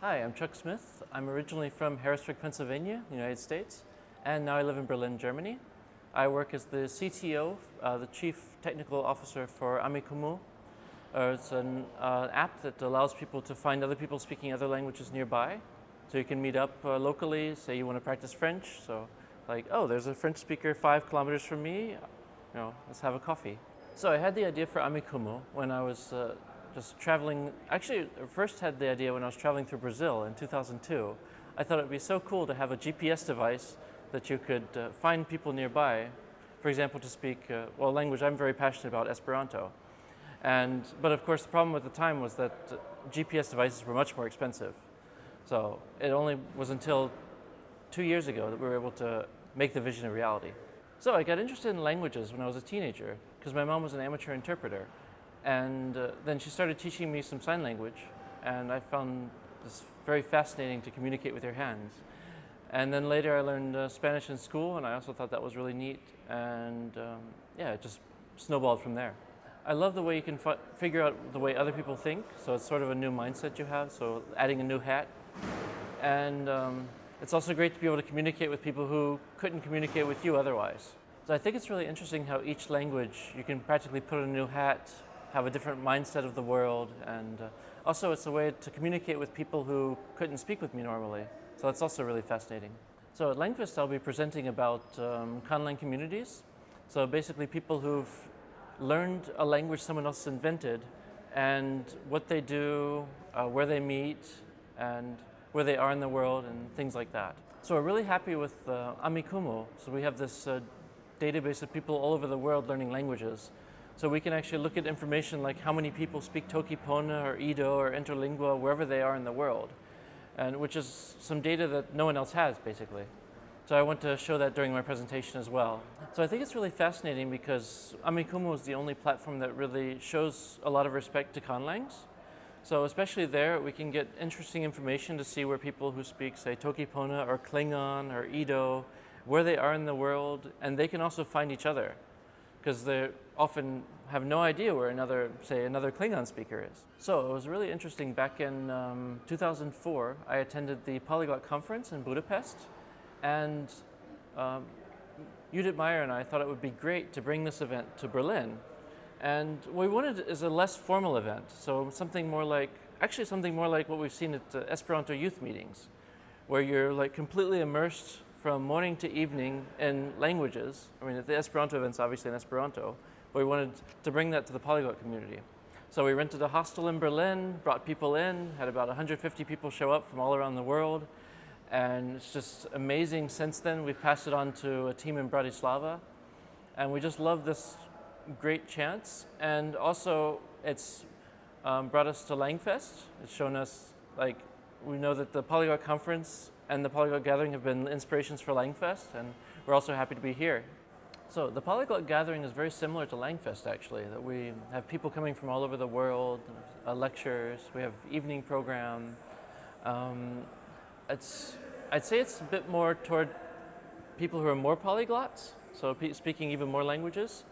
Hi, I'm Chuck Smith. I'm originally from Harrisburg, Pennsylvania, United States, and now I live in Berlin, Germany. I work as the CTO, the Chief Technical Officer for Amikumu. It's an app that allows people to find other people speaking other languages nearby. So you can meet up locally, say you want to practice French, so like, oh, there's a French speaker 5 kilometers from me, let's have a coffee. So I had the idea for Amikumu when I was just traveling. Actually, I first had the idea when I was traveling through Brazil in 2002. I thought it would be so cool to have a GPS device that you could find people nearby, for example, to speak a language I'm very passionate about, Esperanto. But of course, the problem at the time was that GPS devices were much more expensive. So it only was until 2 years ago that we were able to make the vision a reality. So I got interested in languages when I was a teenager because my mom was an amateur interpreter. And then she started teaching me some sign language, and I found this very fascinating to communicate with your hands. And then later I learned Spanish in school, and I also thought that was really neat. And yeah, it just snowballed from there. I love the way you can figure out the way other people think, so it's sort of a new mindset you have, so adding a new hat. And it's also great to be able to communicate with people who couldn't communicate with you otherwise. So I think it's really interesting how each language you can practically put on a new hat, have a different mindset of the world, and also it's a way to communicate with people who couldn't speak with me normally. So that's also really fascinating. So at Langfest I'll be presenting about conlang communities. So basically people who've learned a language someone else invented and what they do, where they meet, and where they are in the world and things like that. So we're really happy with Amikumu. So we have this database of people all over the world learning languages. So we can actually look at information like how many people speak Toki Pona or Ido or Interlingua wherever they are in the world, and which is some data that no one else has, basically. So I want to show that during my presentation as well. So I think it's really fascinating because Amikumu is the only platform that really shows a lot of respect to conlangs. So especially there, we can get interesting information to see where people who speak, say, Toki Pona or Klingon or Ido, where they are in the world, and they can also find each other, because they often have no idea where another Klingon speaker is. So it was really interesting. Back in 2004, I attended the Polyglot Conference in Budapest, and Judith Meyer and I thought it would be great to bring this event to Berlin. And what we wanted is a less formal event, so something more like what we've seen at Esperanto youth meetings, where you're like completely immersed from morning to evening in languages. I mean, the Esperanto event's obviously in Esperanto, but we wanted to bring that to the polyglot community. So we rented a hostel in Berlin, brought people in, had about 150 people show up from all around the world, and it's just amazing. Since then, we've passed it on to a team in Bratislava, and we just love this great chance. And also, it's brought us to Langfest. It's shown us, like, we know that the Polyglot Conference and the Polyglot Gathering have been inspirations for Langfest, and we're also happy to be here. So the Polyglot Gathering is very similar to Langfest, actually, that we have people coming from all over the world, lectures, we have evening program. I'd say it's a bit more toward people who are more polyglots, so speaking even more languages.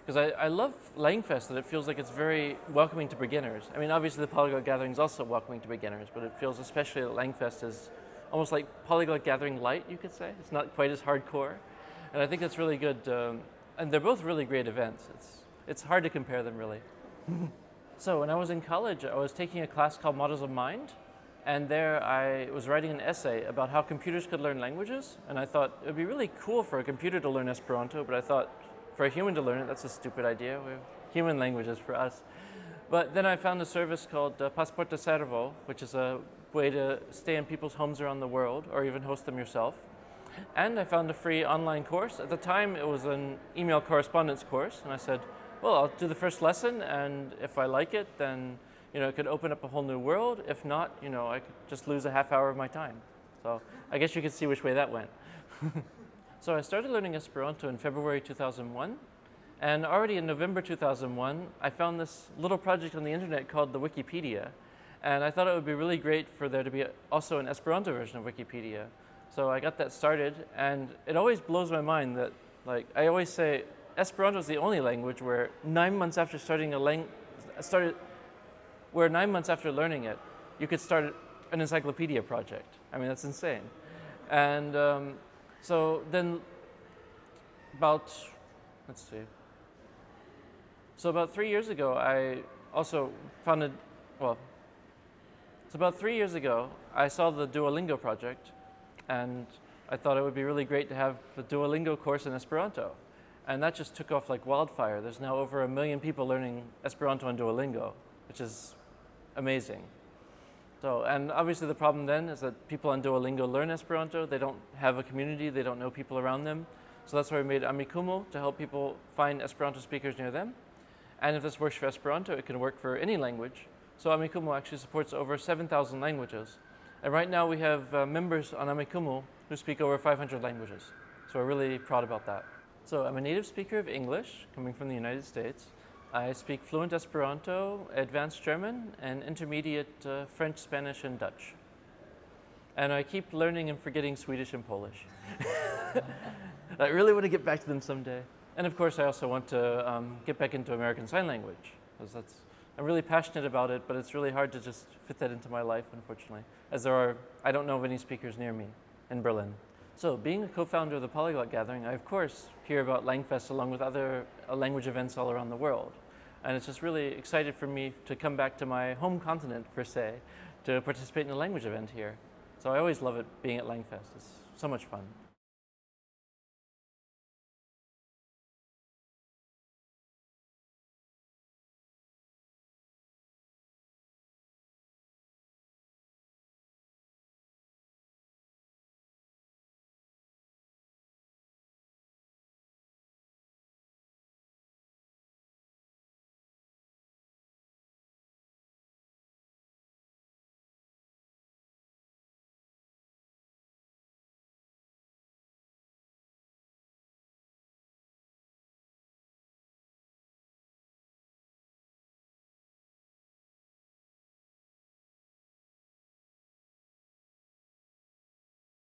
Because I love Langfest, that it feels like it's very welcoming to beginners. I mean, obviously the Polyglot Gathering is also welcoming to beginners, but it feels especially that Langfest is almost like Polyglot Gathering light, you could say. It's not quite as hardcore. And I think that's really good. And they're both really great events. It's hard to compare them, really. So when I was in college, I was taking a class called Models of Mind. And there I was writing an essay about how computers could learn languages. And I thought it would be really cool for a computer to learn Esperanto, but I thought for a human to learn it, that's a stupid idea. We have human languages for us. But then I found a service called Passport Servo, which is a way to stay in people's homes around the world, or even host them yourself. And I found a free online course. At the time, it was an email correspondence course, and I said, well, I'll do the first lesson, and if I like it, then it could open up a whole new world. If not, I could just lose a half hour of my time. So I guess you could see which way that went. So I started learning Esperanto in February 2001, and already in November 2001, I found this little project on the internet called the Wikipedia, and I thought it would be really great for there to be also an Esperanto version of Wikipedia. So I got that started, and it always blows my mind that, like, I always say Esperanto is the only language where 9 months after learning it, you could start an encyclopedia project. I mean, that's insane. And so then about, let's see. So about 3 years ago, I also founded, well, so about 3 years ago, I saw the Duolingo project, and I thought it would be really great to have the Duolingo course in Esperanto. And that just took off like wildfire. There's now over 1 million people learning Esperanto on Duolingo, which is amazing. So, and obviously the problem then is that people on Duolingo learn Esperanto. They don't have a community. They don't know people around them. So that's why we made Amikumu, to help people find Esperanto speakers near them. And if this works for Esperanto, it can work for any language. So Amikumu actually supports over 7,000 languages. And right now we have members on Amikumu who speak over 500 languages. So we're really proud about that. So I'm a native speaker of English, coming from the United States. I speak fluent Esperanto, advanced German, and intermediate French, Spanish, and Dutch. And I keep learning and forgetting Swedish and Polish. I really want to get back to them someday. And of course, I also want to get back into American Sign Language, because I'm really passionate about it, but it's really hard to just fit that into my life, unfortunately, as I don't know of any speakers near me in Berlin. So being a co-founder of the Polyglot Gathering, I of course hear about Langfest along with other language events all around the world. And it's just really excited for me to come back to my home continent, per se, to participate in a language event here. So I always love it being at Langfest. It's so much fun.